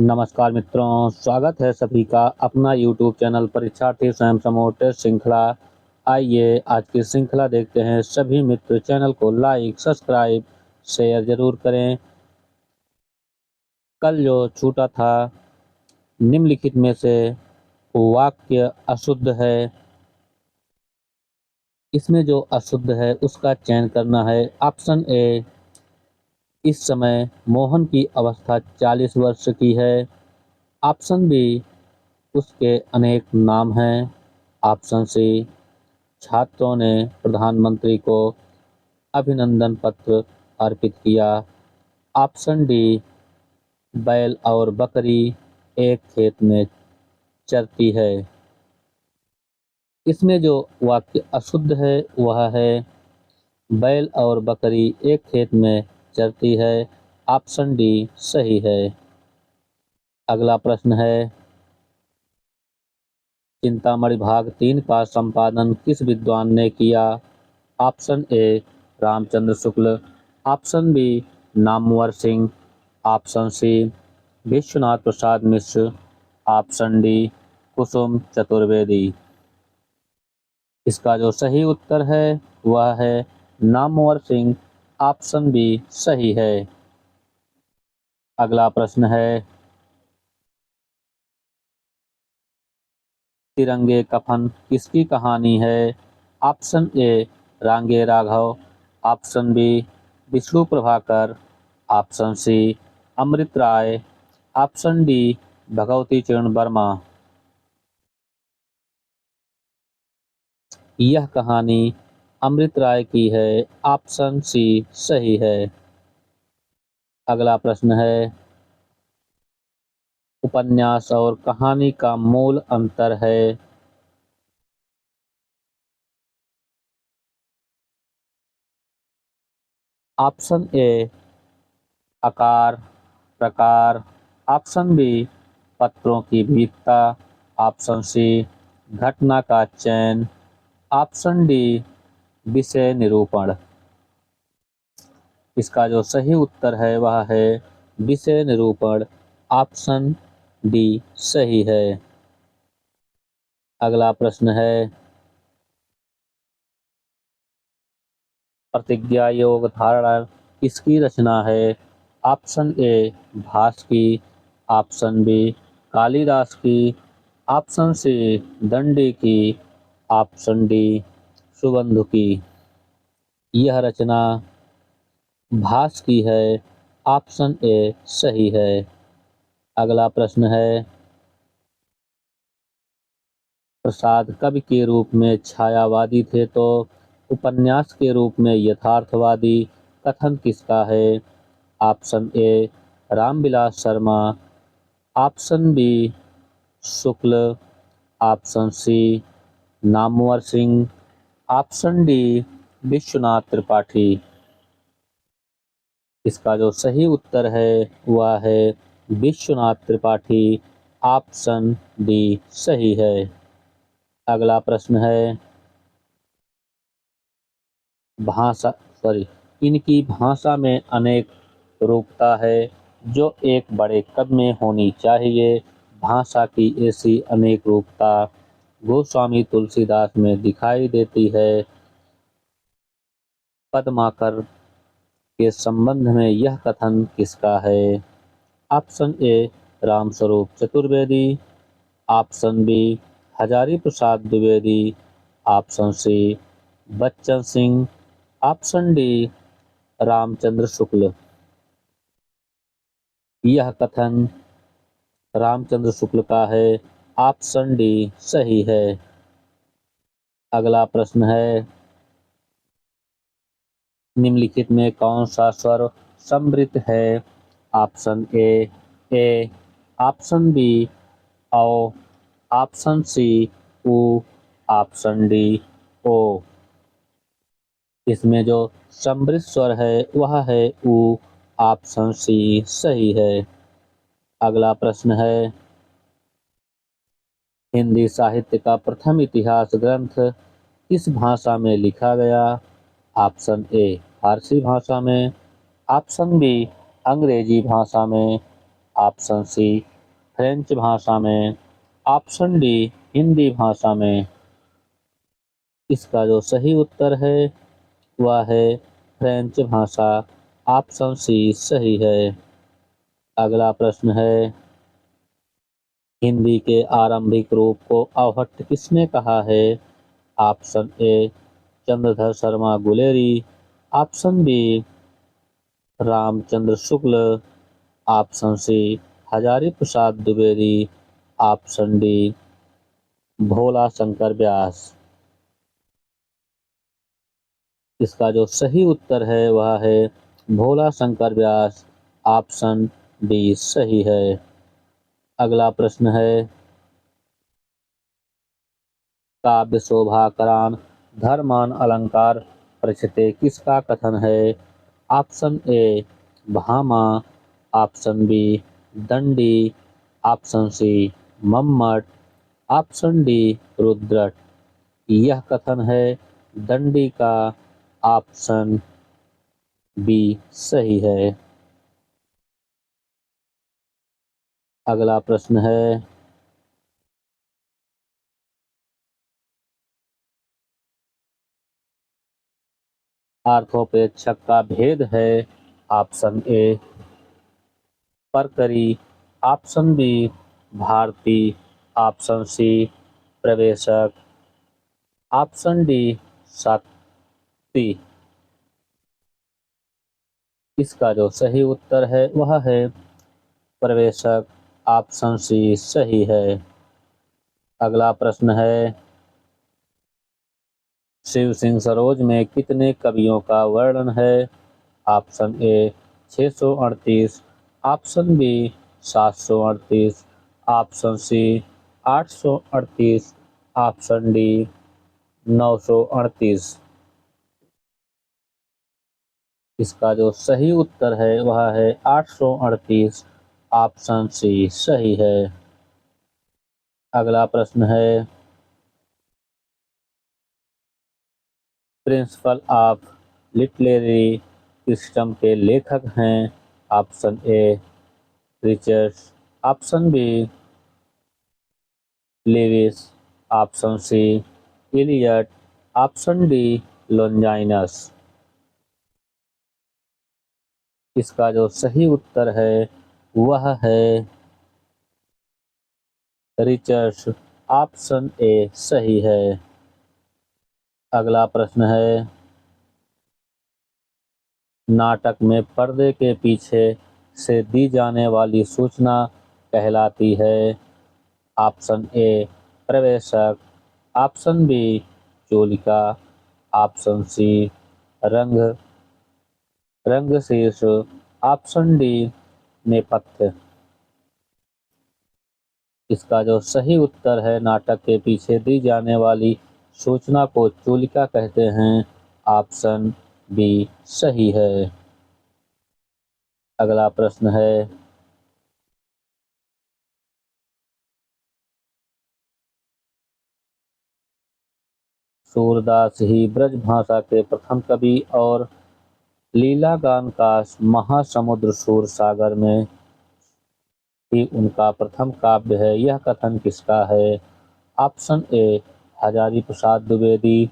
नमस्कार मित्रों, स्वागत है सभी का अपना YouTube चैनल परीक्षार्थी स्वयं समूह टेस्ट श्रृंखला। आइए आज की श्रृंखला देखते हैं। सभी मित्र चैनल को लाइक, सब्सक्राइब, शेयर जरूर करें। कल जो छूटा था, निम्नलिखित में से वाक्य अशुद्ध है। इसमें जो अशुद्ध है उसका चयन करना है। ऑप्शन ए, इस समय मोहन की अवस्था 40 वर्ष की है। ऑप्शन बी, उसके अनेक नाम हैं। ऑप्शन सी, छात्रों ने प्रधानमंत्री को अभिनंदन पत्र अर्पित किया। ऑप्शन डी, बैल और बकरी एक खेत में चरती है। इसमें जो वाक्य अशुद्ध है वह है बैल और बकरी एक खेत में चरती है। ऑप्शन डी सही है। अगला प्रश्न है, चिंतामणि भाग 3 का संपादन किस विद्वान ने किया। Option A, Ramchandra Shukla. Option B, Namvar Singh. Option C, Vishwanath Prasad Mishra. Option D, Kusum Chaturvedi. इसका जो सही उत्तर है वह है नामवर सिंह। ऑप्शन बी सही है। अगला प्रश्न है, तिरंगे कफन किसकी कहानी है। Option A, Rangeya Raghav. Option B, Vishnu Prabhakar. Option C, Amrit Rai. Option D, Bhagwati Charan Verma. यह कहानी अमृत राय की है। ऑप्शन सी सही है। अगला प्रश्न है, उपन्यास और कहानी का मूल अंतर है। ऑप्शन ए, आकार प्रकार। ऑप्शन बी, पत्रों की विविधता। ऑप्शन सी, घटना का चयन। ऑप्शन डी, विषय निरूपण। इसका जो सही उत्तर है वह है विषय निरूपण। ऑप्शन डी सही है। अगला प्रश्न है, प्रतिज्ञा योग धारणा किसकी रचना है। ऑप्शन ए, भास की। ऑप्शन बी, कालिदास की। ऑप्शन सी, दंडी की। ऑप्शन डी, सुबंधु की। यह रचना भास की है। ऑप्शन ए सही है। अगला प्रश्न है, प्रसाद कवि के रूप में छायावादी थे तो उपन्यास के रूप में यथार्थवादी कथन किसका है। Option A, Ramvilas Sharma. Option B, Shukla. Option C, Namvar Singh. Option D, Vishwanath Tripathi. इसका जो सही उत्तर है वह है विश्वनाथ त्रिपाठी। ऑप्शन डी सही है। अगला प्रश्न है, भाषा इनकी भाषा में अनेक रूपता है जो एक बड़े कवि में होनी चाहिए। भाषा की ऐसी अनेक रूपता गोस्वामी तुलसीदास में दिखाई देती है। पद्माकर के संबंध में यह कथन किसका है। Option A, Ramswaroop Chaturvedi. Option B, Hazari Prasad Dwivedi. Option C, Bachchan Singh. Option D, Ramchandra Shukla. यह कथन रामचंद्र शुक्ल का है। ऑप्शन डी सही है। अगला प्रश्न है, निम्नलिखित में कौन सा स्वर समृद्ध है। ऑप्शन ए। ऑप्शन बी, औ। ऑप्शन सी, उ। ऑप्शन डी, ओ। इसमें जो समृद्ध स्वर है वह है उ। ऑप्शन सी सही है। अगला प्रश्न है, हिंदी साहित्य का प्रथम इतिहास ग्रंथ किस भाषा में लिखा गया। ऑप्शन ए, फारसी भाषा में। ऑप्शन बी, अंग्रेजी भाषा में। ऑप्शन सी, फ्रेंच भाषा में, ऑप्शन डी हिंदी भाषा में। इसका जो सही उत्तर है वह है फ्रेंच भाषा, ऑप्शन सी सही है। अगला प्रश्न है, हिंदी के आरंभिक रूप को अवहट्ट किसने कहा है? Option A Chandradhar Sharma Guleri, option B Ramchandra Shukla, option C Hazari Prasad Dwivedi, option D Bhola Shankar Vyas. इसका जो सही उत्तर है वह है भोला शंकर व्यास, ऑप्शन डी सही है। अगला प्रश्न है, काव्य शोभाकरान धर्मान अलंकार प्रचते किसका कथन है? Option A Bhamah, option B Dandi, option C Mammat, option D Rudrat. यह कथन है दंडी का, ऑप्शन बी सही है। अगला प्रश्न है, अर्थोपेक्षक का भेद है? ऑप्शन ए परकरी, ऑप्शन बी भारती, ऑप्शन सी प्रवेशक, ऑप्शन डी साती। इसका जो सही उत्तर है वह है प्रवेशक, ऑप्शन सी सही है। अगला प्रश्न है, शिव सिंह सरोज में कितने कवियों का वर्णन है? Option A 638, option B 738, option C 838, option D 938। इसका जो सही उत्तर है वह है 838, ऑप्शन सी सही है। अगला प्रश्न है, प्रिंसिपल ऑफ लिटरेरी सिस्टम के लेखक हैं? Option A Richards, option B Lewis, option C Eliot, option D Longinus. इसका जो सही उत्तर है वह है रिचर्ड्स, ऑप्शन ए सही है। अगला प्रश्न है, नाटक में पर्दे के पीछे से दी जाने वाली सूचना कहलाती है? ऑप्शन ए प्रवेशक, ऑप्शन बी चोलिका, ऑप्शन सी रंग रंगशीर्ष, ऑप्शन डी नेपथ्य। इसका जो सही उत्तर है, नाटक के पीछे दी जाने वाली सूचना को चोलिका कहते हैं, ऑप्शन बी सही है। अगला प्रश्न है, सूरदास ही ब्रजभाषा के प्रथम कवि और लीला गान का महासमुद्र सूर सागर में ही उनका प्रथम काव्य है। यह कथन किसका है? Option A Hazari Prasad Dwivedi,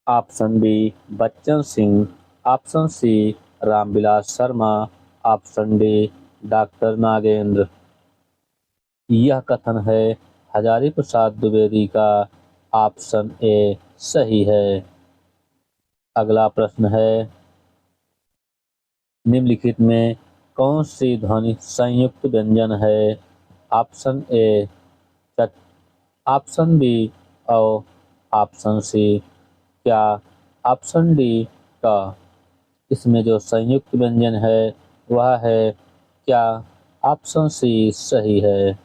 option B Bachchan Singh, option C Ramvilas Sharma, option D doctor Nagendra. यह कथन है हजारी प्रसाद द्विवेदी का, ऑप्शन ए सही है। अगला प्रश्न है, निम्नलिखित में कौन सी ध्वनि संयुक्त व्यंजन है? ऑप्शन ए चट, ऑप्शन बी और ऑप्शन सी क्या, ऑप्शन डी का। इसमें जो संयुक्त व्यंजन है वह है क्या, ऑप्शन सी सही है।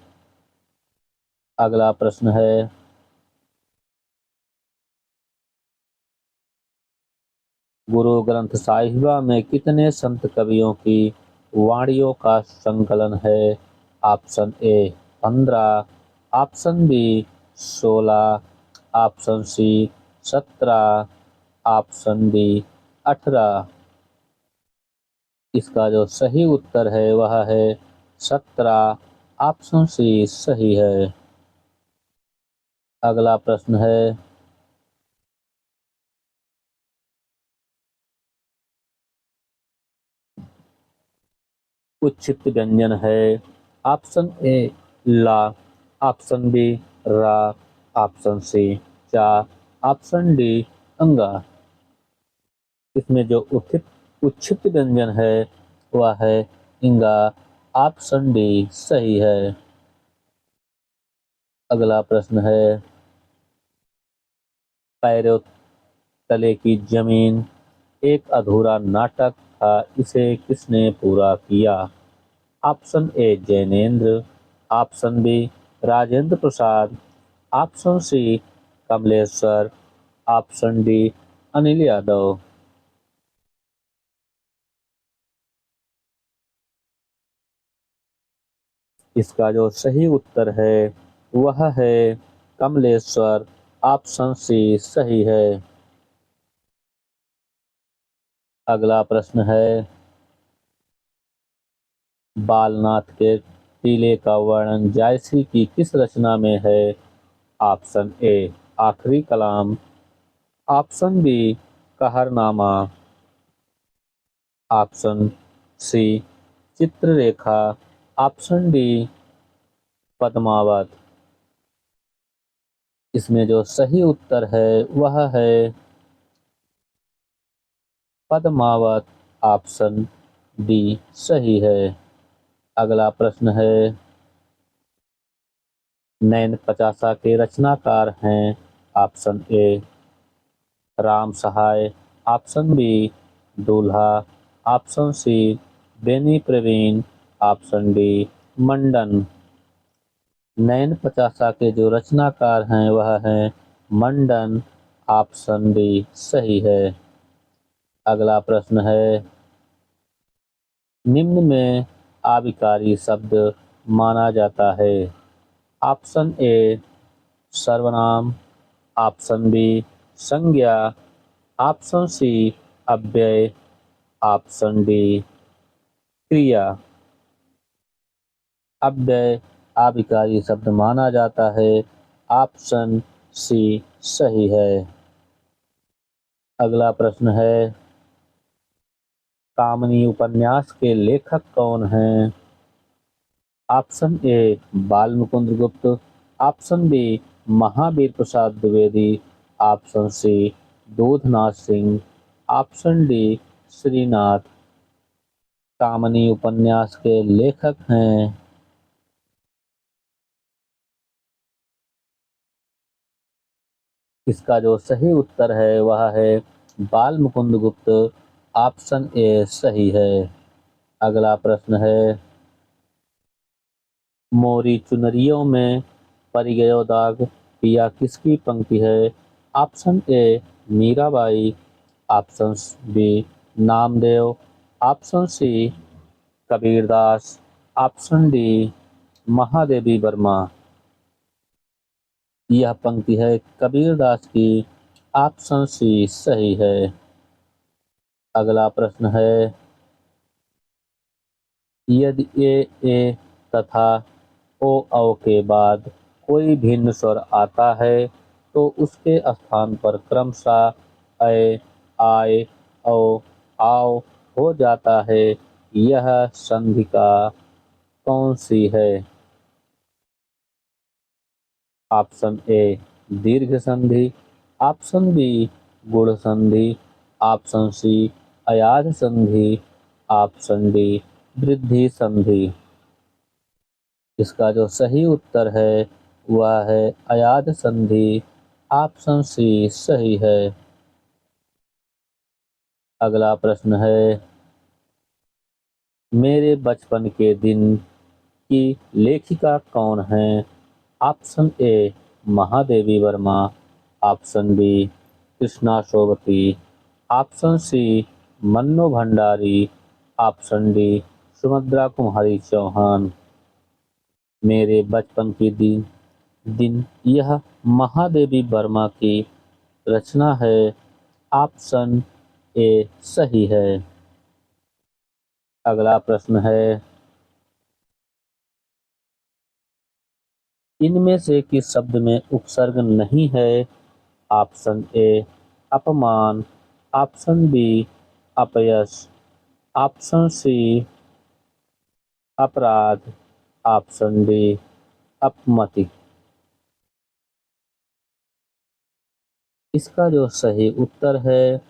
अगला प्रश्न है, गुरु ग्रंथ साहिबा में कितने संत कवियों की वाणियों का संकलन है? Option A 15, option B 16, option C 17, option D 18। इसका जो सही उत्तर है वह है 17। ऑप्शन सी सही है। अगला प्रश्न है, उच्छिष्ट व्यंजन है। ऑप्शन ए ला, ऑप्शन बी रा, ऑप्शन सी चा, ऑप्शन डी अंगा। इसमें जो उच्छिष्ट व्यंजन है वह है इंगा। ऑप्शन डी सही है। अगला प्रश्न है, पैरों तले की जमीन एक अधूरा नाटक था, इसे किसने पूरा किया? Option A Jainendra, option B Rajendra Prasad, option C Kamleshwar, option D Anil Yadav. इसका जो सही उत्तर है वह है कमलेश्वर। ऑप्शन सी सही है। अगला प्रश्न है, बालनाथ के टीले का वर्णन जायसी की किस रचना में है? Option A Akhiri Kalam, option B Kaharnama, option C Chitrarekha, option D Padmavat. इसमें जो सही उत्तर है वह है पद्मावत। ऑप्शन डी सही है। अगला प्रश्न है, नैन पचासा के रचनाकार हैं। Option A Ram Sahay, option B Dulha, option C Beni Praveen, option D Mandan. Nain Pachasa के जो रचनाकार हैं वह हैं मंडन। ऑप्शन डी सही है। अगला प्रश्न है, निम्न में आविकारी शब्द माना जाता है। ऑप्शन ए सर्वनाम, ऑप्शन बी संज्ञा, ऑप्शन सी अव्यय, ऑप्शन डी क्रिया। अव्यय आविकारी शब्द माना जाता है। ऑप्शन सी सही है। अगला प्रश्न है, कामनी उपन्यास के लेखक कौन हैं? Option A Balmukund Gupt, option B Mahavir Prasad Dwivedi, option C Doodhnath Singh, option D Shrinath. Kamini उपन्यास के लेखक हैं। इसका जो सही उत्तर है वह है बालमुकुंद गुप्त। ऑप्शन ए सही है। अगला प्रश्न है, मोरी चुनरियों में पड़ गयो दाग पिया किसकी पंक्ति है? Option A Mirabai, option B Namdev, option C Kabirdas, option D Mahadevi Verma. यह पंक्ति है कबीरदास की। ऑप्शन सी सही है। अगला प्रश्न है, यदि ए तथा ओ के बाद कोई भिन्न स्वर आता है तो उसके स्थान पर क्रमशः ऐ, आय, औ, आओ हो जाता है। यह संधि का कौन सी है? ऑप्शन ए दीर्घ संधि, ऑप्शन बी गुण संधि, ऑप्शन सी अयाध संधि, ऑप्शन डी वृद्धि संधि। इसका जो सही उत्तर है वह है अयाध संधि। ऑप्शन सी सही है। अगला प्रश्न है, मेरे बचपन के दिन की लेखिका कौन है? Option A Mahadevi Verma, option B Krishna Sobti, option C Mannu Bhandari, option D Subhadra Kumari Chauhan. मेरे बचपन के दिन यह महादेवी वर्मा की रचना है। ऑप्शन ए सही है। अगला प्रश्न है, इनमें से किस शब्द में उपसर्ग नहीं है? ऑप्शन ए अपमान, ऑप्शन बी अपयश, ऑप्शन सी अपराध, ऑप्शन डी अपमति। इसका जो सही उत्तर है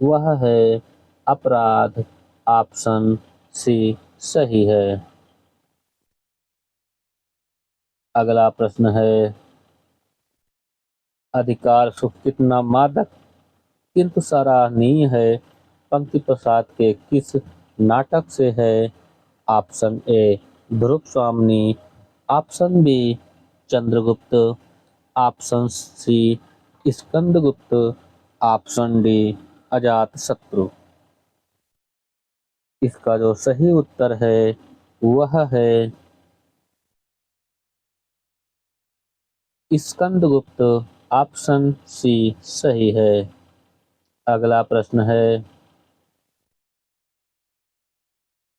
वह है अपराध, ऑप्शन सी सही है। अगला प्रश्न है, अधिकार सुख कितना मादक किंतु सराहनीय है पंक्ति प्रसाद के किस नाटक से है? Option A Dhruv Swamini, option B Chandragupta, option C Skandagupta, option D Ajatashatru. इसका जो सही उत्तर है वह है स्कंदगुप्त, ऑप्शन सी सही है। अगला प्रश्न है,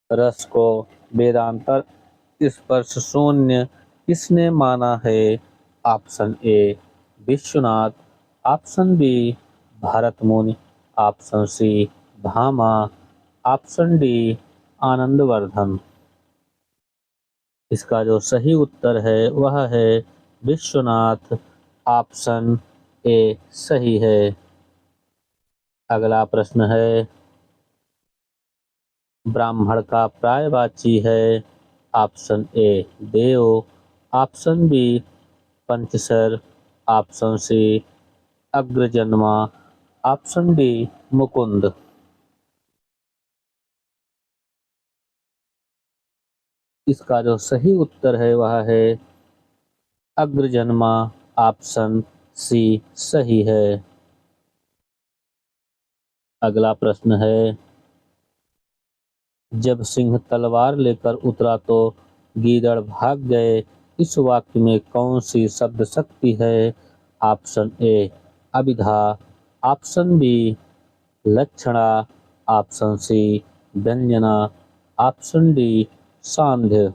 रस को वेदांतर स्पर्श शून्य किसने माना है? Option A Vishwanath, option B Bharat Muni, option C Bhama, option D Anandavardhana. इसका जो सही उत्तर है वह है विश्वनाथ, ऑप्शन ए सही है। अगला प्रश्न है, ब्राह्मण का पर्यायवाची है? ऑप्शन ए देव, ऑप्शन बी पंचशर, ऑप्शन सी अग्रजन्मा, ऑप्शन डी मुकुंद। इसका जो सही उत्तर है वह है अग्रजन्मा, ऑप्शन सी सही है। अगला प्रश्न है, जब सिंह तलवार लेकर उतरा तो गीदड़ भाग गए, इस वाक्य में कौन सी शब्द शक्ति है? ऑप्शन ए अभिधा, ऑप्शन बी लक्षणा, ऑप्शन सी व्यंजना, ऑप्शन डी सांध्य।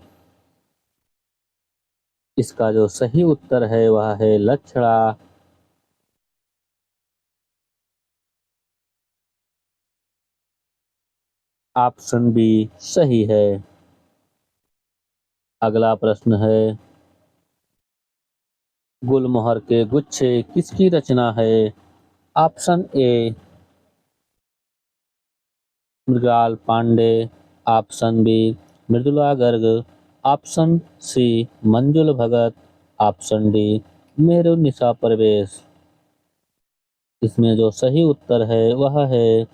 इसका जो सही उत्तर है वह है लक्षणा, ऑप्शन बी सही है। अगला प्रश्न है, गुलमोहर के गुच्छे किसकी रचना है? Option A Mrinal Pande, option B Mridula Garg, option C Manjul Bhagat, option D Meru निशा परवेश। इसमें जो सही उत्तर है वह है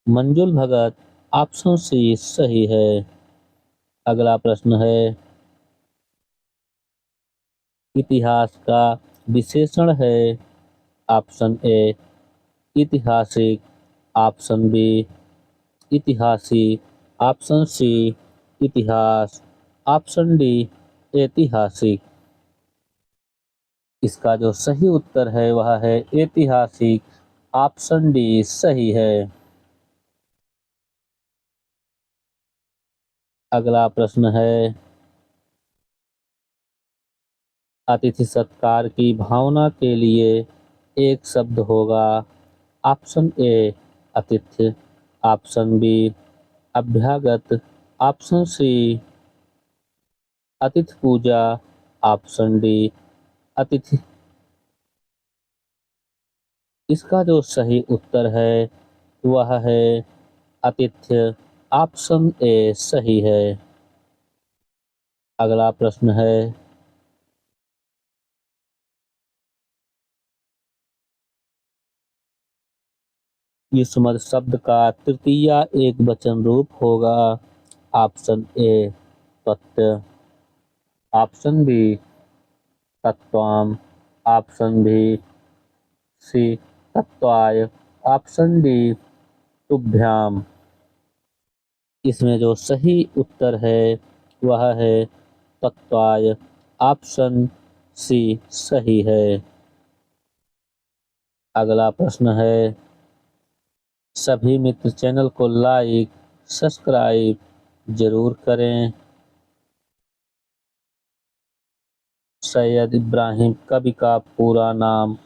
मंजुल भगत, ऑप्शन सी सही है। अगला प्रश्न है, इतिहास का विशेषण है? ऑप्शन ए ऐतिहासिक, ऑप्शन बी इतिहासी, ऑप्शन सी इतिहास, ऑप्शन डी ऐतिहासिक। इसका जो सही उत्तर है वह है ऐतिहासिक, ऑप्शन डी सही है। अगला प्रश्न है, अतिथि सत्कार की भावना के लिए एक शब्द होगा। ऑप्शन ए आतिथ्य, ऑप्शन बी अभ्यागत, ऑप्शन सी अतिथि पूजा, ऑप्शन डी अतिथि। इसका जो सही उत्तर है वह है आतिथ्य, ऑप्शन ए सही है। अगला प्रश्न है, युष्मद शब्द का तृतीय एक वचन रूप होगा। ऑप्शन ए तत्व, ऑप्शन बी तत्वाम, ऑप्शन बी सी तत्वाय, ऑप्शन डी तुभ्याम। इसमें जो सही उत्तर है वह है तत्वाय, ऑप्शन सी सही है। अगला प्रश्न है, सभी मित्र चैनल को लाइक सब्सक्राइब जरूर करें। सैयद इब्राहिम कवि का पूरा नाम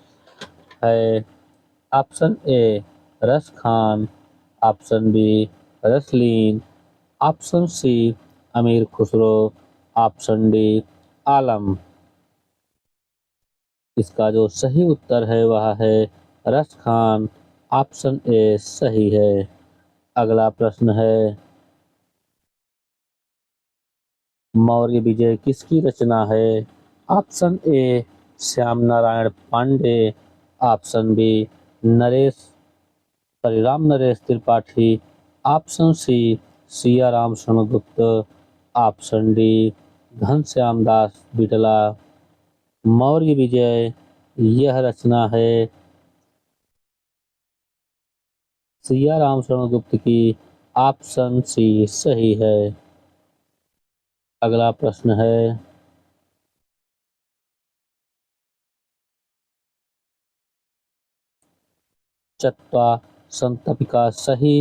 है। Option A Raskhan, option B Raslin, option C Amir Khusro, option D आलम। इसका जो सही उत्तर है वह है रस खान। ऑप्शन ए सही है। अगला प्रश्न है, मौर्य विजय किसकी रचना है? ऑप्शन ए Shyam Narayan Pandey, option B Naresh Ram Naresh Tripathi, option C Siya Ram Sharangupta, option D Ghanshyam Das बिटला। Maurya विजय यह रचना है सिया राम शरणगुप्त की। ऑप्शन सी सही है। अगला प्रश्न है, चत्वा संतपिका सही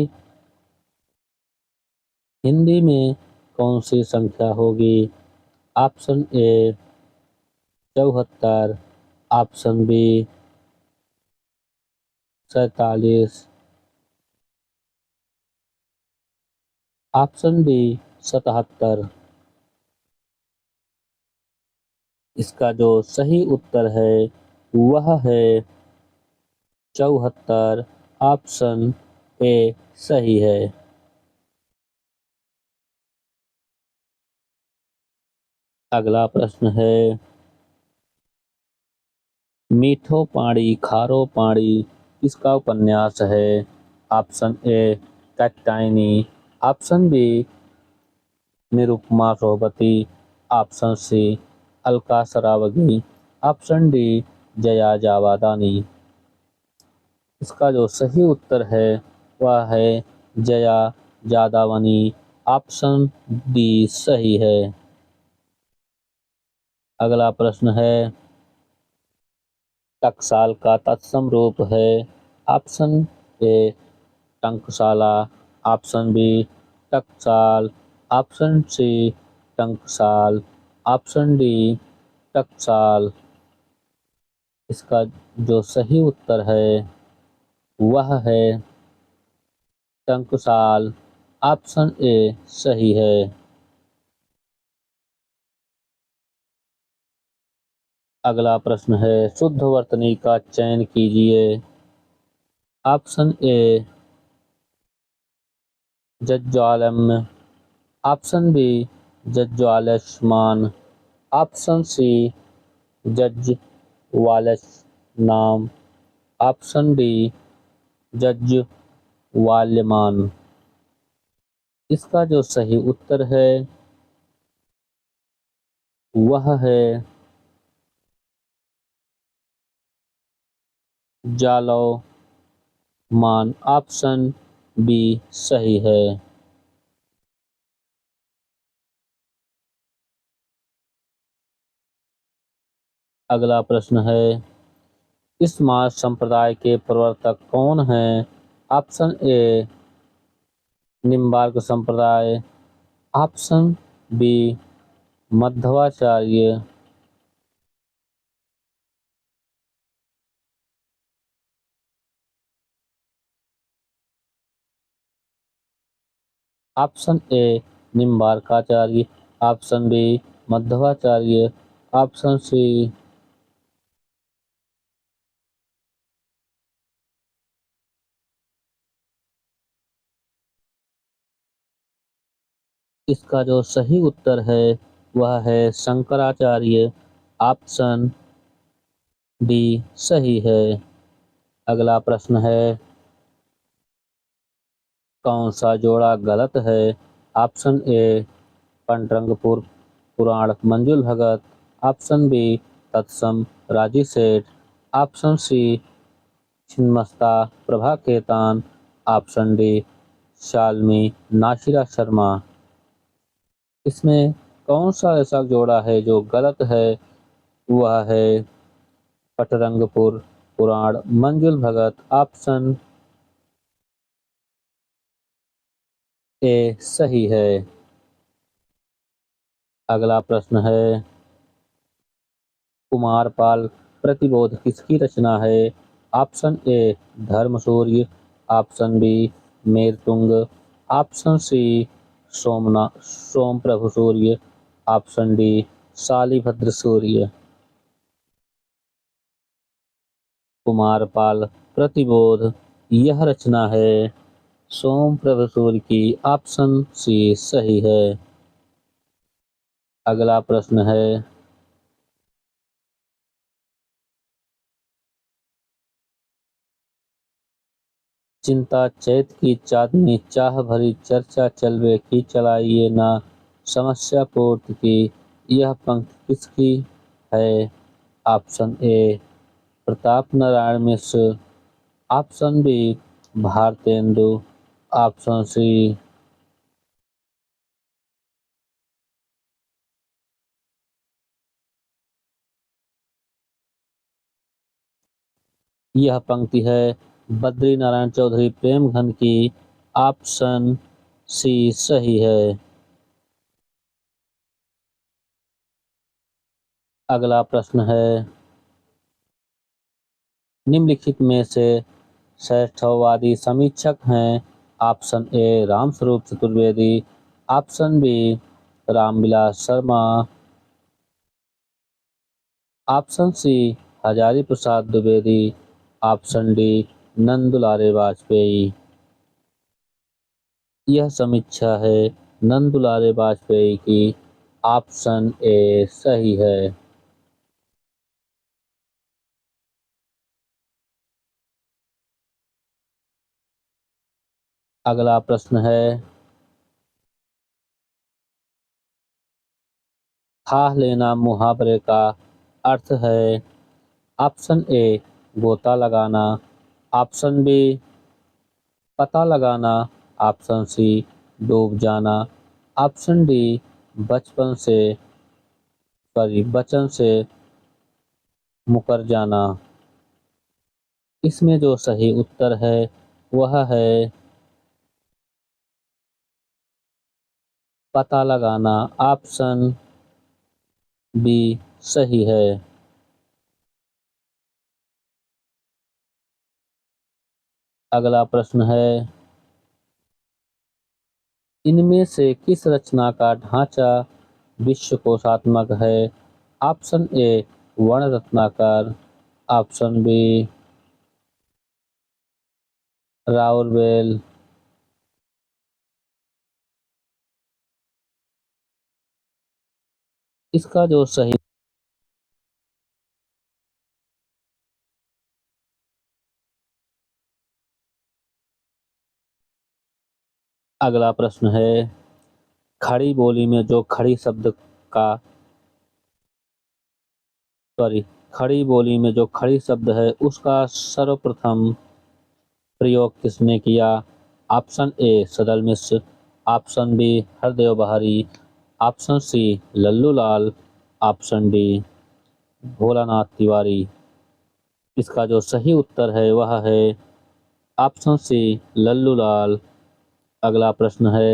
हिंदी में कौन सी संख्या होगी? Option A 74, option B 47, option D 77। इसका जो सही उत्तर है वह है 74। ऑप्शन ए सही है। अगला प्रश्न है, मीठो पाड़ी खारो पाड़ी किसका उपन्यास है? Option A Katyayani, option B Nirupama Sobti, option C Alka Saraogi, option D Jaya Jadwani. इसका जो सही उत्तर है वह है जया जादावनी। ऑप्शन डी सही है। अगला प्रश्न है, टकसाल का तत्सम रूप है। ऑप्शन ए टंकशाला, ऑप्शन बी टकसाल, ऑप्शन सी टंकसाल, ऑप्शन डी टकसाल। इसका जो सही उत्तर है वह है टंकसाल। ऑप्शन ए सही है। अगला प्रश्न है, शुद्ध वर्तनी का चयन कीजिए। ऑप्शन ए जज्वालम्य, ऑप्शन बी जज्वालस्मान, ऑप्शन सी जज्वालस्नाम, ऑप्शन डी जज्वाल्यमान। इसका जो सही उत्तर है वह है जालौमान। ऑप्शन बी सही है। अगला प्रश्न है, इस मास संप्रदाय के प्रवर्तक कौन हैं? ऑप्शन ए निम्बार्क संप्रदाय, option B Madhvacharya, option A Nimbarkacharya, option B Madhvacharya, option C. इसका जो सही उत्तर है वह है शंकराचार्य। ऑप्शन डी सही है। अगला प्रश्न है, कौन सा जोड़ा गलत है? ऑप्शन ए पंडरंगपुर पुराण मंजुल Bhagat, option B Tatsam Raji Seth, option C Chhinnamasta Prabha Khaitan, option D Shalmali Nasira Sharma. इसमें कौन सा ऐसा जोड़ा है जो गलत है? वह है पटरंगपुर पुराण मंजुल भगत। ऑप्शन ए सही है। अगला प्रश्न है, कुमारपाल प्रतिबोध किसकी रचना है? Option A Dharmasuri, option B Merutung, option C Somprabh Suri, option D Shalibhadra Suri. Kumarpal Pratibodh यह रचना है सोमप्रभु सूर्य की, ऑप्शन सी सही है। अगला प्रश्न है, चिंता चैत की चांदनी चाह भरी चर्चा चलवे की चलाइए ना समस्या पूर्ति की, यह पंक्ति किसकी है? Option A Pratap Narayan Mishra, option B Bharatendu, option C. यह पंक्ति है बद्री नारायण चौधरी प्रेमघन की, ऑप्शन सी सही है। अगला प्रश्न है, निम्नलिखित में से श्रेष्ठवादी समीक्षक हैं? Option A Ramswaroop Chaturvedi, option B Ramvilas Sharma, option C Hazari Prasad Dwivedi, option D Nanddulare Vajpeyi. यह समीक्षा है नंदुलारे वाजपेयी की, ऑप्शन ए सही है। अगला प्रश्न है, थाह लेना मुहावरे का अर्थ है? ऑप्शन ए गोता लगाना, ऑप्शन बी पता लगाना, ऑप्शन सी डूब जाना, ऑप्शन डी बचन से मुकर जाना। इसमें जो सही उत्तर है वह है पता लगाना, ऑप्शन बी सही है। अगला प्रश्न है, इनमें से किस रचना का ढांचा विश्वकोशात्मक है? Option A Varna Ratnakar, option B राउरवेल, इसका जो सही। अगला प्रश्न है, खड़ी बोली में जो का खड़ी बोली में जो खड़ी शब्द है उसका सर्वप्रथम प्रयोग किसने किया? Option A Sadal Mishra, option B Hardev Bahari, option C Lallu Lal, option D Bholanath Tiwari. इसका जो सही उत्तर है वह है ऑप्शन सी लल्लू लाल। अगला प्रश्न है,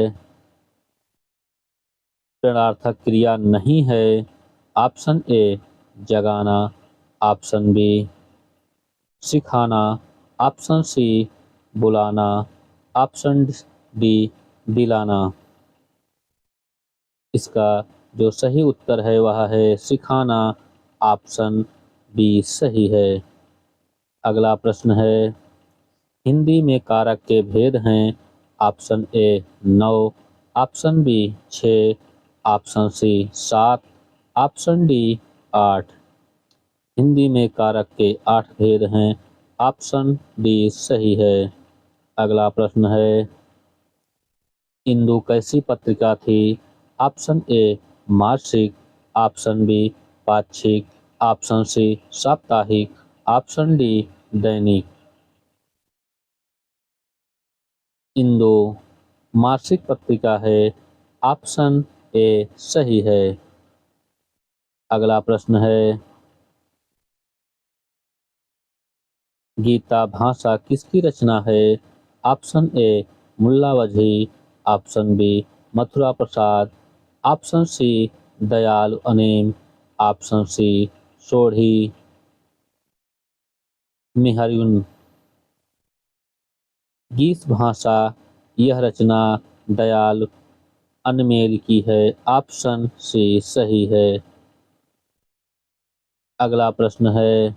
ऋणार्थक क्रिया नहीं है? ऑप्शन ए जगाना, ऑप्शन बी सिखाना, ऑप्शन सी बुलाना, ऑप्शन डी दिलाना। इसका जो सही उत्तर है वह है सिखाना, ऑप्शन बी सही है। अगला प्रश्न है, हिंदी में कारक के भेद हैं? Option A 9, option B 6, option C 7, option D 8। Hindi में कारक के 8 भेद हैं, ऑप्शन डी सही है। अगला प्रश्न है, इंदु कैसी पत्रिका थी? ऑप्शन ए मासिक, ऑप्शन बी पाक्षिक, ऑप्शन सी साप्ताहिक, ऑप्शन डी दैनिक। इंदु मासिक पत्रिका है, ऑप्शन ए सही है। अगला प्रश्न है, गीता भाषा किसकी रचना है? Option A Mulla Wajahi, option B Mathura Prasad, option C Dayal Anem, option C Sodhi Mihrun. गीत भाषा यह रचना दयाल अनमेल की है, ऑप्शन सी सही है। अगला प्रश्न है,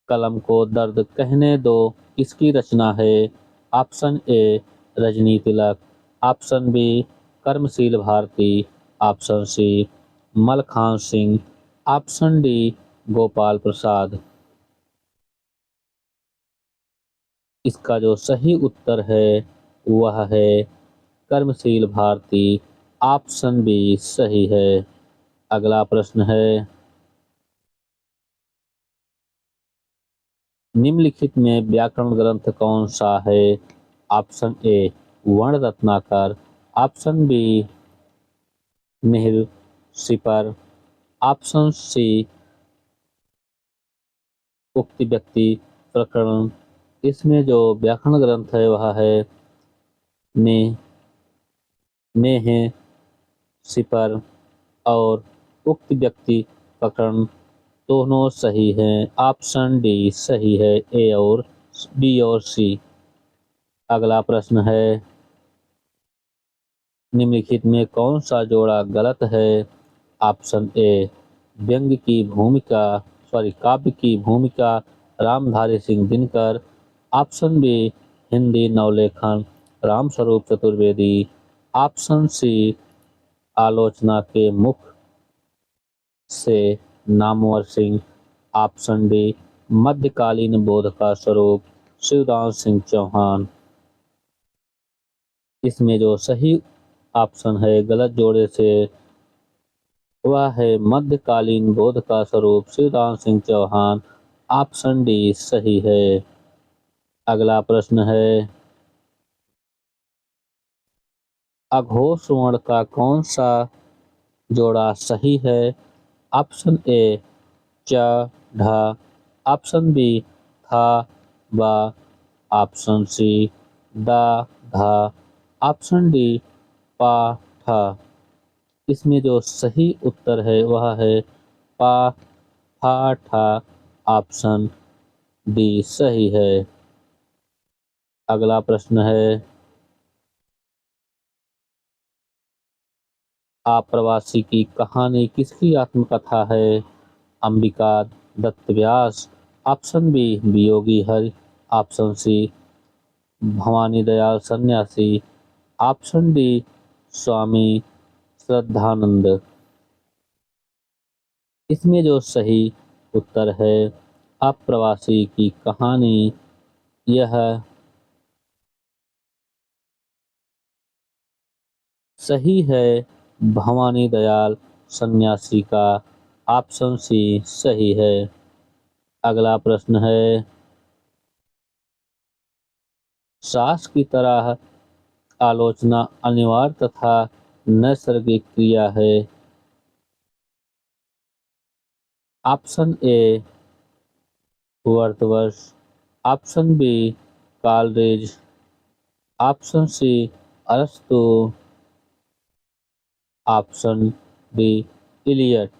कलम को दर्द कहने दो किसकी रचना है? Option A Rajni Tilak, option B Karmsheel Bharti, option C Malkhan Singh, option D Gopal Prasad. इसका जो सही उत्तर है वह है कर्मशील भारती, ऑप्शन बी सही है। अगला प्रश्न है, निम्नलिखित में व्याकरण ग्रंथ कौन सा है? Option A Varna Ratnakar, option B मिहिर सिपर, ऑप्शन सी उक्ति व्यक्ति प्रकरण। इसमें जो व्याकरण ग्रंथ है वह है में है सिपर और उक्त व्यक्ति प्रकरण, दोनों सही हैं। ऑप्शन डी सही है, ए और बी और सी। अगला प्रश्न है, निम्नलिखित में कौन सा जोड़ा गलत है? ऑप्शन ए व्यंग्य की भूमिका काव्य की भूमिका Ramdhari Singh Dinkar, option B Hindi Navlekhan Ramswaroop Chaturvedi, option C आलोचना के मुख से नामवर सिंह, ऑप्शन डी मध्यकालीन बोध का स्वरूप शिवदास सिंह चौहान। इसमें जो सही ऑप्शन है गलत जोड़े से वह है मध्यकालीन बोध का स्वरूप शिवदास सिंह चौहान, ऑप्शन डी सही है। अगला प्रश्न है, अघोष वर्ण का कौन सा जोड़ा सही है? ऑप्शन ए च ढ, ऑप्शन बी था ब, ऑप्शन सी द ध, ऑप्शन डी पा ठ। इसमें जो सही उत्तर है वह है पा फा ठा, ऑप्शन डी सही है। अगला प्रश्न है, आप्रवासी की कहानी किसकी आत्मकथा है? अंबिका दत्त व्यास, option B Viyogi Hari, option C Bhavani Dayal सन्यासी, ऑप्शन डी स्वामी श्रद्धानंद। इसमें जो सही उत्तर है अप्रवासी की कहानी यह सही है भवानी दयाल सन्यासी का, ऑप्शन सी सही है। अगला प्रश्न है, सास की तरह आलोचना अनिवार्य तथा नैसर्गिक क्रिया है। Option A Wordsworth, option B Coleridge, option C अरस्तु, ऑप्शन डी इलियट।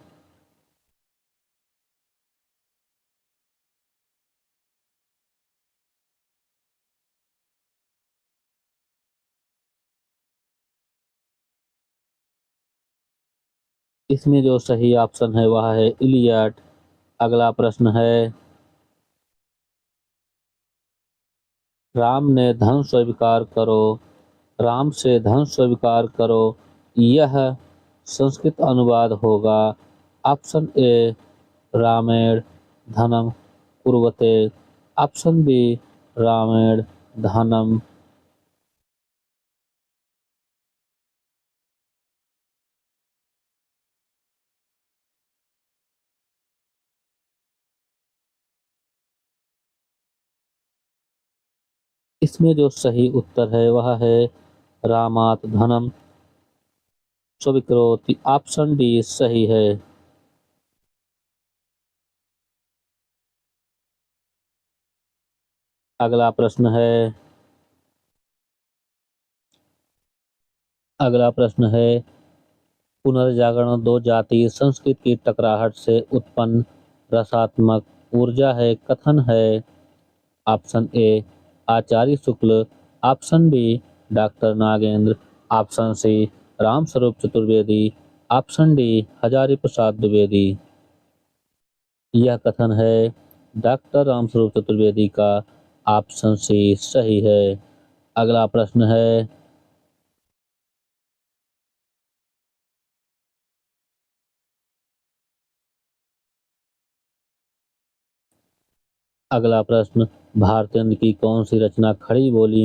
इसमें जो सही ऑप्शन है वह है इलियट। अगला प्रश्न है, राम ने धन स्वीकार करो, राम से धन स्वीकार करो, यह संस्कृत अनुवाद होगा। ऑप्शन ए रामेण धनम कुर्वते, ऑप्शन बी रामेण धनम। इसमें जो सही उत्तर है वह है रामात धनम स्वीकरोति, ऑप्शन डी सही है। अगला प्रश्न है, अगला प्रश्न है, पुनर्जागरण दो जाति संस्कृत की टकराहट से उत्पन्न रसात्मक ऊर्जा है, कथन है। Option A Acharya Shukla, option B doctor Nagendra, option C Ramswaroop Chaturvedi, option D Hazari Prasad Dwivedi. यह कथन है डॉक्टर रामस्वरूप चतुर्वेदी का। ऑप्शन सी सही है। अगला प्रश्न है, अगला प्रश्न, भारतेंदु की कौन सी रचना खड़ी बोली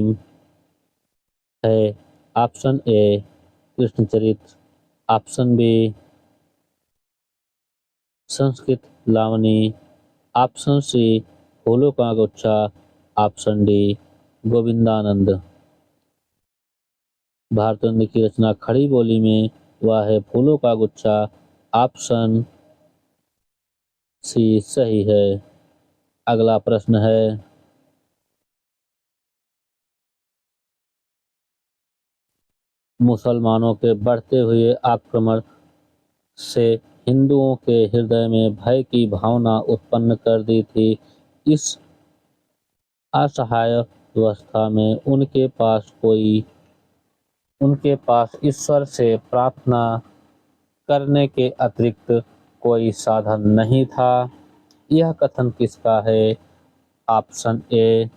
है? Option A Krishnacharit, option B Sanskrit Lavani, option C फूलों का गुच्छा, ऑप्शन डी गोविंदानंद। भारतेंदु की रचना खड़ी बोली में वह है फूलों का गुच्छा, ऑप्शन सी सही है। अगला प्रश्न है, मुसलमानों के बढ़ते हुए आक्रमण से हिंदुओं के हृदय में भय की भावना उत्पन्न कर दी थी। इस असहाय अवस्था में उनके पास ईश्वर से प्रार्थना करने के अतिरिक्त कोई साधन नहीं था। यह कथन किसका है? Option A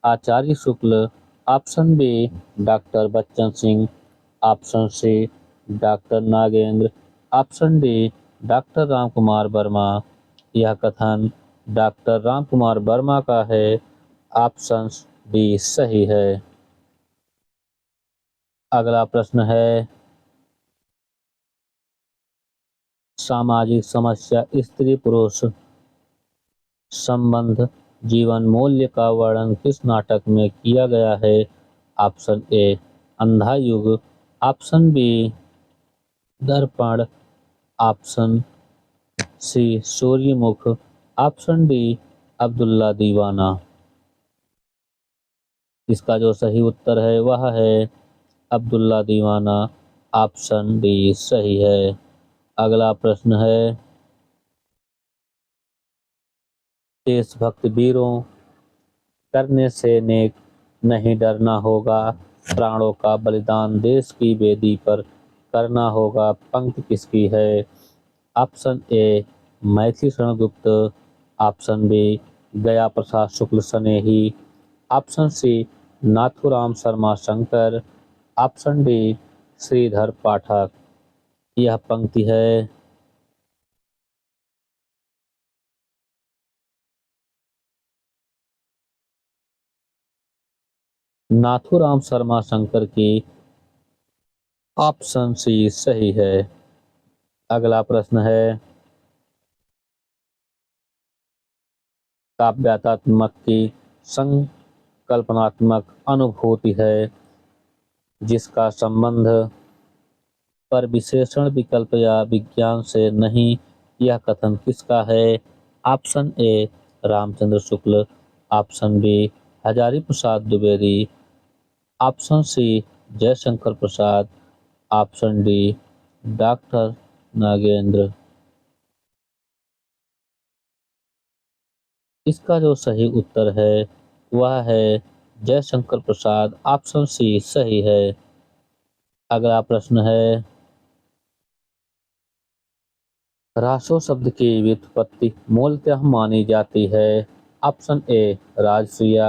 Acharya Shukla, option B doctor Bachchan Singh, option C doctor Nagendra, option D doctor Ramkumar Varma. यह कथन डॉक्टर रामकुमार वर्मा का है। ऑप्शन डी सही है। अगला प्रश्न है, सामाजिक समस्या स्त्री पुरुष संबंध जीवन मूल्य का वर्णन किस नाटक में किया गया है? Option A Andha Yug, option B Darpan, option C Suryamukh, option D Abdullah Deewana. इसका जो सही उत्तर है वह है अब्दुल्ला दीवाना, ऑप्शन डी सही है। अगला प्रश्न है, देशभक्त वीरों करने से नेक नहीं डरना होगा, प्राणों का बलिदान देश की वेदी पर करना होगा। पंक्ति किसकी है? ऑप्शन ए Maithili Sharan Gupt, option B Gaya Prasad Shukla Sanehi, option C Nathuram Sharma Shankar, option D Shridhar Pathak. यह पंक्ति है नाथुराम शर्मा शंकर की। ऑप्शन सी सही है। अगला प्रश्न है, काव्यात्मक की संकल्पनात्मक अनुभूति है जिसका संबंध पर विशेषण विकल्प या विज्ञान से नहीं। यह कथन किसका है? Option A Ramchandra Shukla, option B Hazari Prasad Dwivedi, option C Jaishankar Prasad, option D doctor Nagendra. इसका जो सही उत्तर है वह है जयशंकर प्रसाद, ऑप्शन सी सही है। अगला प्रश्न है, रासो शब्द की व्युत्पत्ति मूलतः मानी जाती है। ऑप्शन ए राजसूया,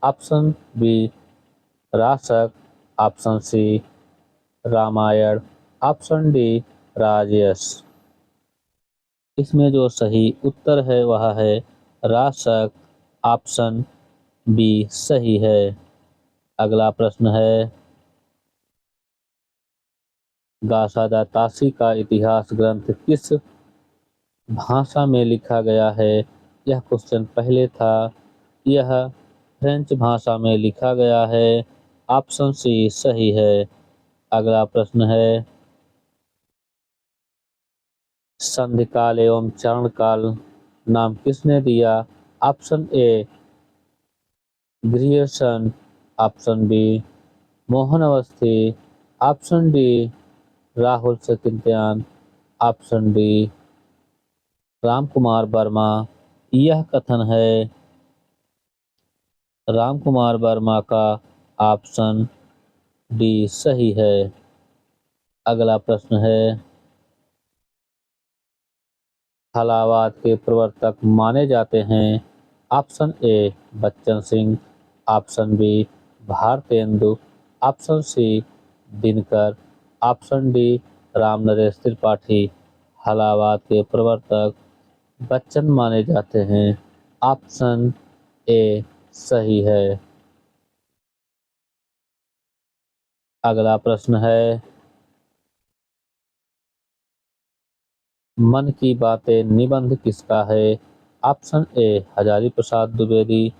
ऑप्शन बी रासक, option C Ramayana, option D राजयश। इसमें जो सही उत्तर है वह है रासक, ऑप्शन बी सही है। अगला प्रश्न है, गासादा ताशी का इतिहास ग्रंथ किस भाषा में लिखा गया है? यह क्वेश्चन पहले था। यह फ्रेंच भाषा में लिखा गया है। ऑप्शन सी सही है। अगला प्रश्न है, संधिकाल एवं चरणकाल नाम किसने दिया? Option A Grierson, option B Mohan Awasthi, option D Rahul Sankrityayan, option D Ram Kumar Verma. यह कथन है राम कुमार वर्मा का। ऑप्शन डी सही है। अगला प्रश्न है हलावाद के प्रवर्तक माने जाते हैं। Option A Bachchan Singh, option B Bharatendu, option C Dinkar, option D Ram Naresh Tripathi. हलावाद के प्रवर्तक बच्चन माने जाते हैं। ऑप्शन ए सही है। अगला प्रश्न है मन की बातें निबंध किसका है। Option A Hazari Prasad Dwivedi,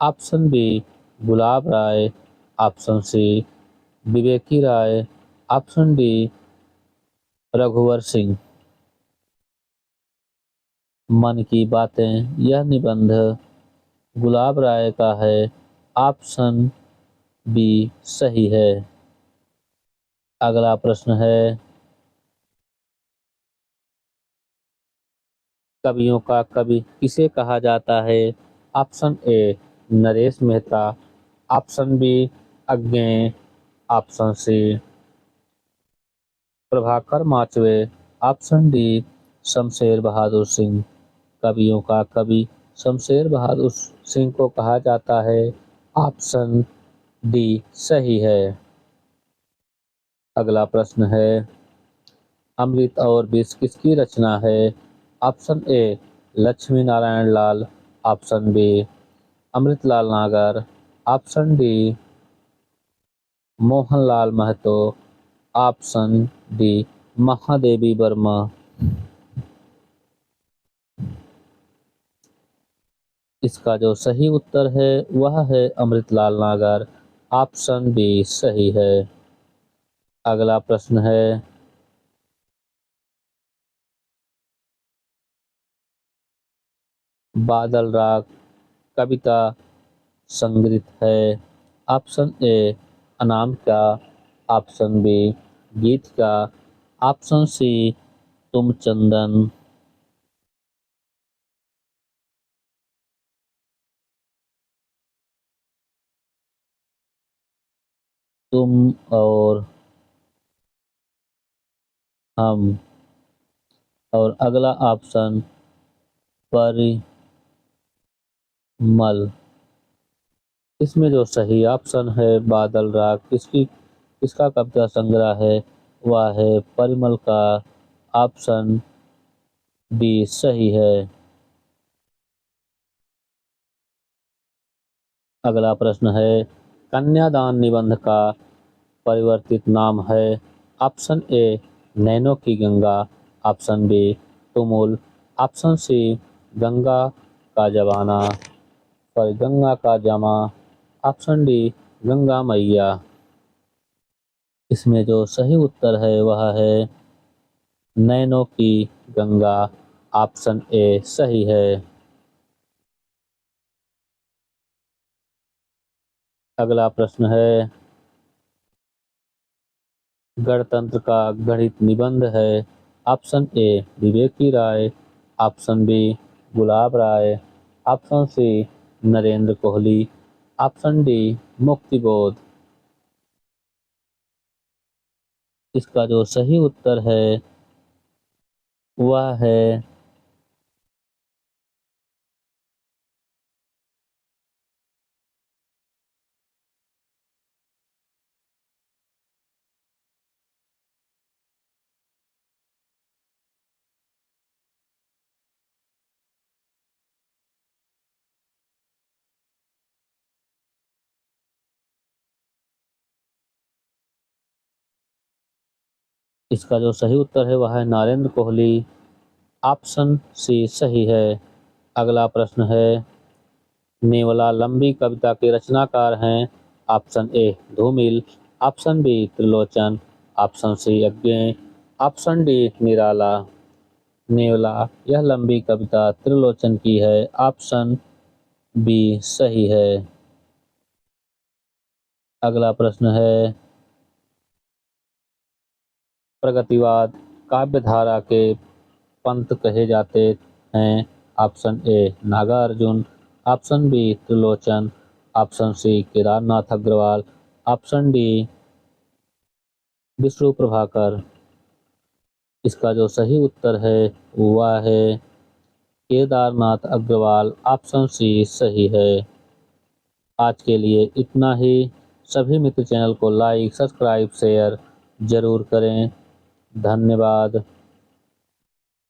option B Gulab Rai, option C Viveki Rai, option D रघुवर सिंह। मन की बातें यह निबंध गुलाब राय का है। ऑप्शन बी सही है। अगला प्रश्न है कवियों का कवि किसे कहा जाता है। Option A Naresh Mehta, option B Agyeya, option C Prabhakar Machwe, option D Shamsher Bahadur Singh. कवियों का कवि शमशेर बहादुर सिंह को कहा जाता है। ऑप्शन डी सही है। अगला प्रश्न है अमृत और विष किसकी रचना है। Option A Lakshmi Narayan Lal, option B Amritlal Nagar, option D Mohanlal Mahato, option D Mahadevi Verma. इसका जो सही उत्तर है वह है अमृतलाल नागर। ऑप्शन बी सही है। अगला प्रश्न है बादल राग कविता संग्रहित है। Option A Anamika, option B गीत का, ऑप्शन सी तुम चंदन। तुम और हम। और अगला ऑप्शन परिमल। इसमें जो सही ऑप्शन है बादल राग किसका कविता संग्रह है वह है परिमल का। ऑप्शन बी सही है। अगला प्रश्न है कन्यादान निबंध का परिवर्तित नाम है। ऑप्शन ए नैनों की गंगा, option B Tumul, option C गंगा का जमाना गंगा का जमा, ऑप्शन डी गंगा मैया। इसमें जो सही उत्तर है वह है नैनों की गंगा। ऑप्शन ए सही है। अगला प्रश्न है गणतंत्र का गणित निबंध है। Option A Viveki Rai, option B Gulab Rai, option C Narendra Kohli, option D Muktibodh. इसका जो सही उत्तर है वह है इसका जो सही उत्तर है वह है नरेंद्र कोहली। ऑप्शन सी सही है। अगला प्रश्न है नेवला लंबी कविता के रचनाकार हैं। Option A Dhoomil, option B Trilochan, option C Agyeya, option D Nirala. नेवला यह लंबी कविता त्रिलोचन की है। ऑप्शन बी सही है। अगला प्रश्न है प्रगतिवाद काव्यधारा के पंत कहे जाते हैं? Option A Nagarjun, option B Trilochan, option C Kedarnath Agrawal, option D Vishnu Prabhakar. इसका जो सही उत्तर है वह है केदारनाथ अग्रवाल। ऑप्शन सी सही है। आज के लिए इतना ही। सभी मित्र चैनल को लाइक, सब्सक्राइब, शेयर जरूर करें। धन्यवाद।